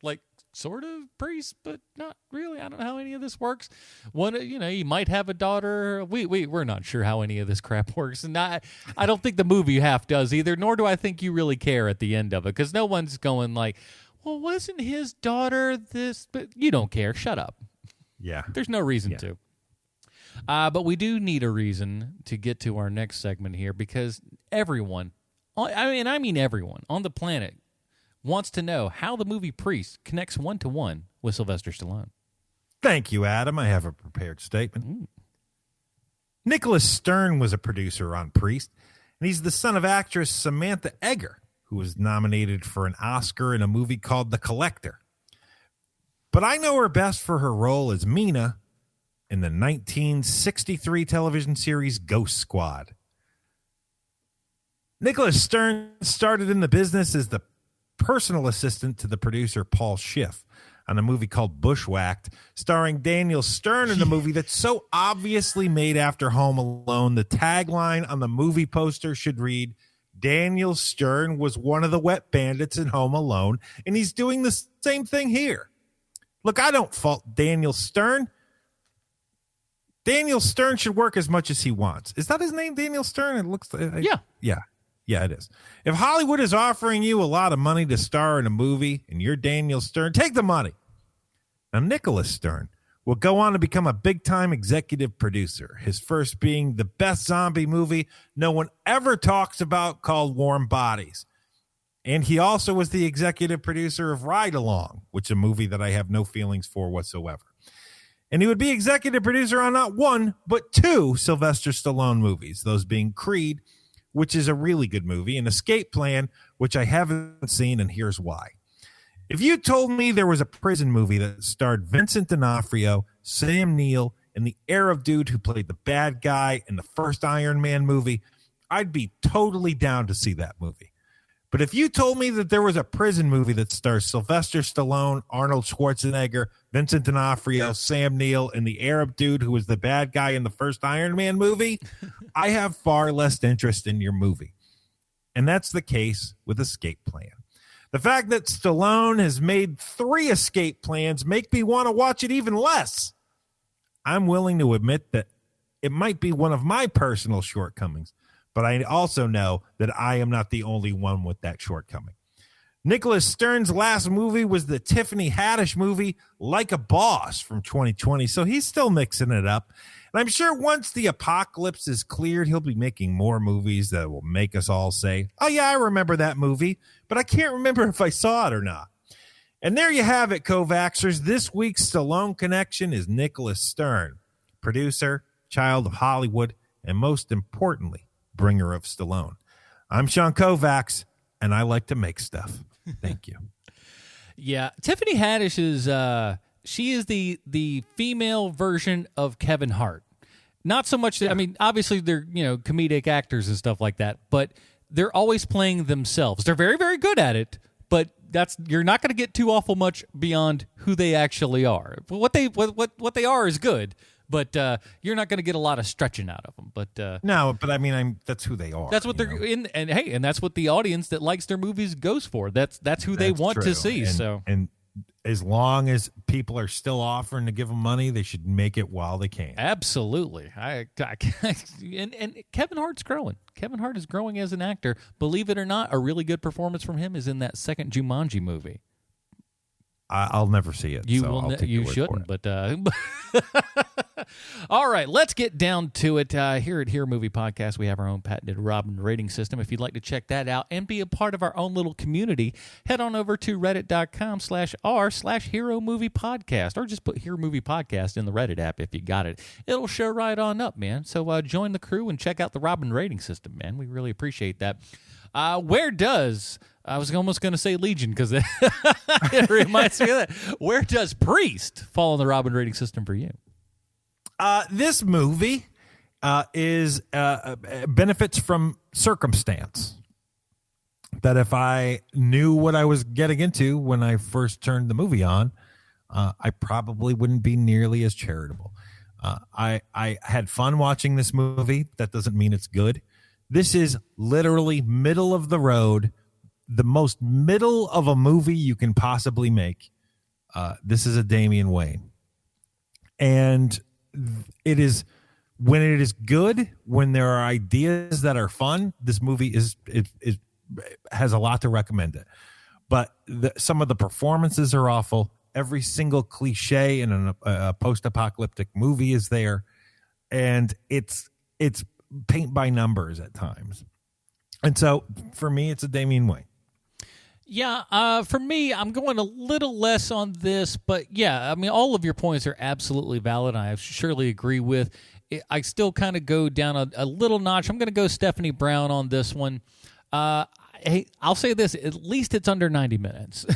sort of priests, but not really. I don't know how any of this works. One, you might have a daughter. We're not sure how any of this crap works. And I don't think the movie half does either, nor do I think you really care at the end of it, because no one's going well, wasn't his daughter this? But you don't care. Shut up. Yeah. There's no reason to. But we do need a reason to get to our next segment here, because everyone, I mean everyone on the planet wants to know how the movie Priest connects one-to-one with Sylvester Stallone. Thank you, Adam. I have a prepared statement. Nicholas Stern was a producer on Priest, and he's the son of actress Samantha Eggar, who was nominated for an Oscar in a movie called The Collector. But I know her best for her role as Mina in the 1963 television series Ghost Squad. Nicholas Stern started in the business as the personal assistant to the producer Paul Schiff on a movie called Bushwhacked, starring Daniel Stern in the movie that's so obviously made after Home Alone. The tagline on the movie poster should read, Daniel Stern was one of the wet bandits in Home Alone, and he's doing the same thing here. Look, I don't fault Daniel Stern. Daniel Stern should work as much as he wants. Is that his name, Daniel Stern? It looks like, Yeah. Yeah, it is. If Hollywood is offering you a lot of money to star in a movie and you're Daniel Stern, take the money. Now, Nicholas Stern will go on to become a big-time executive producer, his first being the best zombie movie no one ever talks about called Warm Bodies. And he also was the executive producer of Ride Along, which is a movie that I have no feelings for whatsoever. And he would be executive producer on not one, but two Sylvester Stallone movies, those being Creed, which is a really good movie, and Escape Plan, which I haven't seen, and here's why. If you told me there was a prison movie that starred Vincent D'Onofrio, Sam Neill, and the Arab dude who played the bad guy in the first Iron Man movie, I'd be totally down to see that movie. But if you told me that there was a prison movie that stars Sylvester Stallone, Arnold Schwarzenegger, Vincent D'Onofrio, Sam Neill, and the Arab dude who was the bad guy in the first Iron Man movie, I have far less interest in your movie. And that's the case with Escape Plan. The fact that Stallone has made 3 escape plans make me want to watch it even less. I'm willing to admit that it might be one of my personal shortcomings, but I also know that I am not the only one with that shortcoming. Nicholas Stern's last movie was the Tiffany Haddish movie Like a Boss from 2020, so he's still mixing it up. And I'm sure once the apocalypse is cleared, he'll be making more movies that will make us all say, oh yeah, I remember that movie, but I can't remember if I saw it or not. And there you have it, Kovaxers. This week's Stallone connection is Nicholas Stern, producer, child of Hollywood, and most importantly, bringer of Stallone. I'm Sean Kovacs, and I like to make stuff. Thank you. Yeah, Tiffany Haddish is she is the female version of Kevin Hart. Not so much that, I mean, obviously they're, comedic actors and stuff like that, but they're always playing themselves. They're very, very good at it, but you're not going to get too awful much beyond who they actually are. What they are is good, but you're not going to get a lot of stretching out of them. But no, but I mean, that's who they are. That's what they're in, and hey, and that's what the audience that likes their movies goes for. That's who they want to see. And as long as people are still offering to give them money, they should make it while they can. Absolutely. And Kevin Hart's growing. Kevin Hart is growing as an actor. Believe it or not, a really good performance from him is in that second Jumanji movie. I'll never see it. You so will. I'll take You your word shouldn't. for it. But all right, let's get down to it. Here at Hero Movie Podcast, we have our own patented Robin rating system. If you'd like to check that out and be a part of our own little community, head on over to reddit.com/r/Hero Movie Podcast, or just put Hero Movie Podcast in the Reddit app if you got it. It'll show right on up, man. So join the crew and check out the Robin rating system, man. We really appreciate that. Where does I was almost going to say Legion because it reminds me of that. Where does Priest fall in the Robin rating system for you? This movie is benefits from circumstance. That if I knew what I was getting into when I first turned the movie on, I probably wouldn't be nearly as charitable. I had fun watching this movie. That doesn't mean it's good. This is literally middle of the road, the most middle of a movie you can possibly make. This is a Damian Wayne. And it is, when it is good, when there are ideas that are fun, this movie has a lot to recommend it. But some of the performances are awful. Every single cliche in a post-apocalyptic movie is there. And it's paint by numbers at times. And so for me, it's a Damian Wayne. Yeah, for me, I'm going a little less on this, but yeah, I mean, all of your points are absolutely valid. I surely agree with. I still kind of go down a little notch. I'm going to go Stephanie Brown on this one. Hey, I'll say this: at least it's under 90 minutes.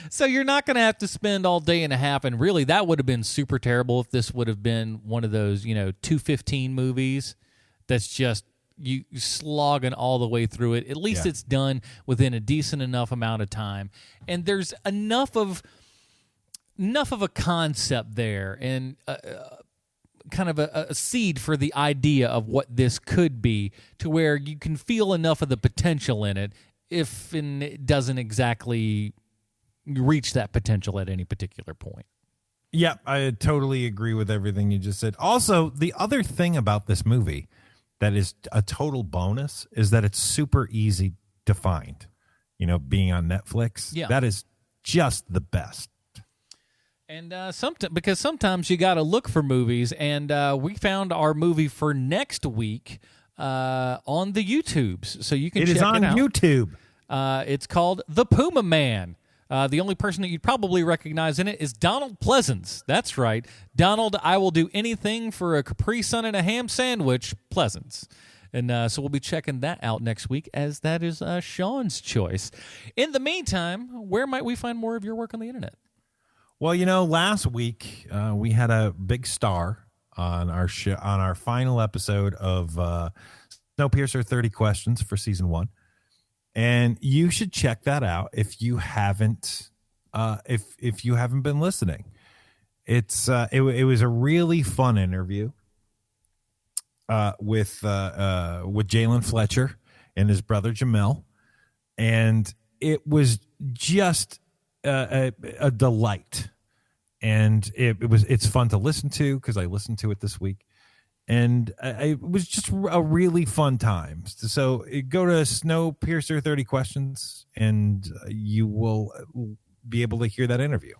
so you're not going to have to spend all day and a half. And really, that would have been super terrible if this would have been one of those, 2:15 movies that's just you slogging all the way through it. At least it's done within a decent enough amount of time, and there's enough of a concept there and kind of a seed for the idea of what this could be, to where you can feel enough of the potential in it, if it doesn't exactly reach that potential at any particular point. Yeah, I totally agree with everything you just said. Also, the other thing about this movie that is a total bonus is that it's super easy to find. Being on Netflix, that is just the best. And because sometimes you got to look for movies, and we found our movie for next week on the YouTubes, so you can check it out. It is on YouTube. It's called The Puma Man. The only person that you'd probably recognize in it is Donald Pleasance. That's right. Donald, I will do anything for a Capri Sun and a ham sandwich, Pleasance. And so we'll be checking that out next week, as that is Sean's choice. In the meantime, where might we find more of your work on the internet? Well, last week we had a big star on our show, on our final episode of Snowpiercer 30 Questions for season 1. And you should check that out if you haven't if you haven't been listening. It was a really fun interview with Jalen Fletcher and his brother Jamel, and it was just a delight. And it's fun to listen to because I listened to it this week. And it was just a really fun time. So go to Snowpiercer 30 Questions, and you will be able to hear that interview.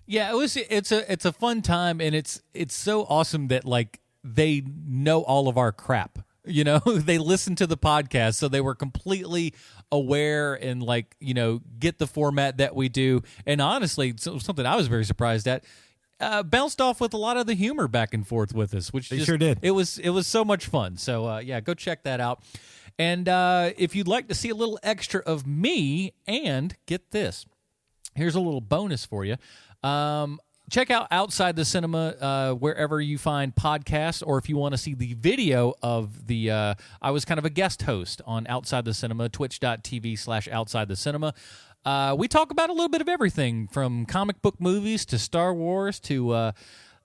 Yeah, it's a fun time, and it's so awesome that they know all of our crap. They listen to the podcast, so they were completely aware and get the format that we do. And honestly, something I was very surprised at. Bounced off with a lot of the humor back and forth with us, which they sure did. It was so much fun. So go check that out. And if you'd like to see a little extra of me, and get this, here's a little bonus for you. Check out Outside the Cinema wherever you find podcasts, or if you want to see the video of the, I was kind of a guest host on Outside the Cinema, twitch.tv/Outside the Cinema. We talk about a little bit of everything from comic book movies to Star Wars to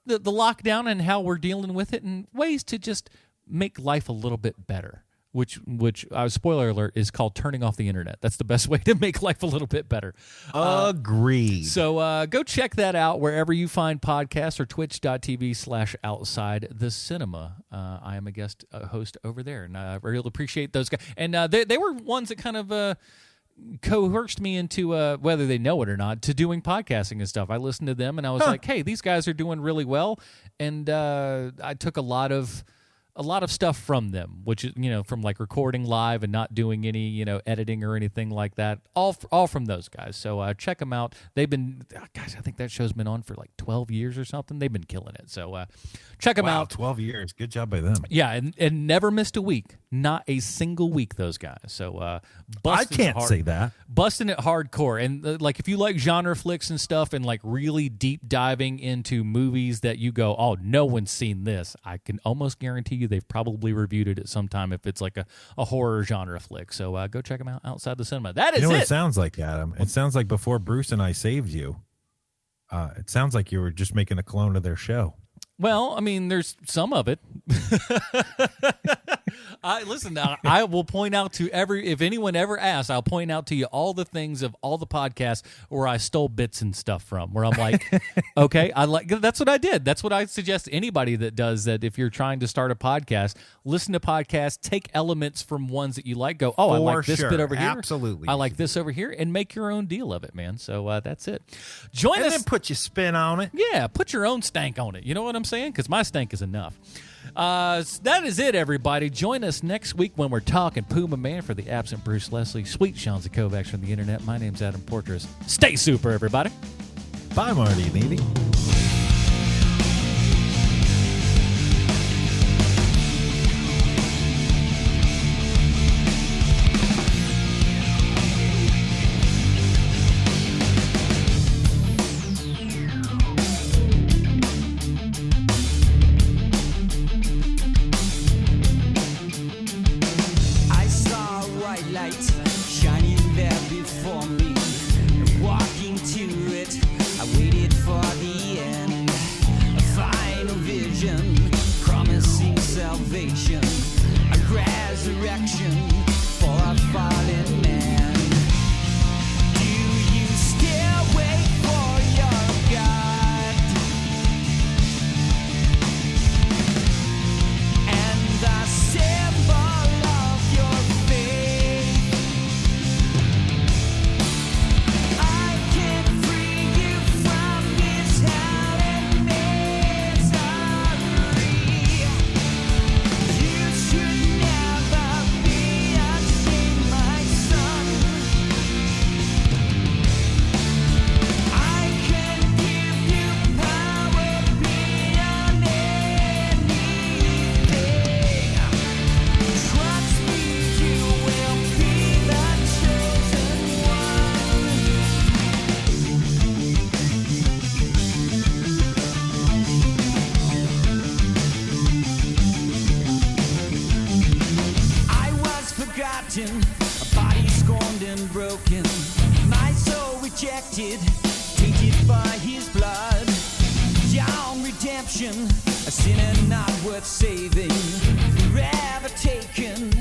the lockdown and how we're dealing with it, and ways to just make life a little bit better. which spoiler alert, is called turning off the internet. That's the best way to make life a little bit better. Agreed. So go check that out wherever you find podcasts or twitch.tv/outside the cinema. I am a guest host over there, and I really appreciate those guys. And they were ones that kind of coerced me into, whether they know it or not, to doing podcasting and stuff. I listened to them, and I was like, hey, these guys are doing really well. And I took a lot of stuff from them, which is, from like recording live and not doing any, editing or anything like that. All from those guys. So check them out. They've been, guys, I think that show's been on for like 12 years or something. They've been killing it. So check them out. 12 years. Good job by them. Yeah, and never missed a week. Not a single week, those guys. So I can't say that. Busting it hardcore. And like if you like genre flicks and stuff and like really deep diving into movies that you go, oh, no one's seen this, I can almost guarantee you they've probably reviewed it at some time if it's like a horror genre flick. So go check them out outside the cinema. That is You know what it. it sounds like, Adam? It sounds like before Bruce and I saved you, it sounds like you were just making a clone of their show. Well, I mean, there's some of it. Listen, I will point out to if anyone ever asks, I'll point out to you all the things of all the podcasts where I stole bits and stuff from, where I'm like, okay, that's what I did. That's what I suggest to anybody that does that. If you're trying to start a podcast, listen to podcasts, take elements from ones that you like, go, oh, I like this bit over here. Absolutely. I like this over here, and make your own deal of it, man. So that's it. Join us. And then put your spin on it. Yeah, put your own stank on it. You know what I'm saying? Because my stank is enough. That is it, everybody. Join us next week when we're talking Puma Man. For the absent Bruce Leslie, sweet Sean Zakovacs from the internet, my name's Adam Portras. Stay super, everybody. Bye, Marty and Edie. A body scorned and broken, my soul rejected, tainted by his blood. Down redemption, a sinner not worth saving, forever taken.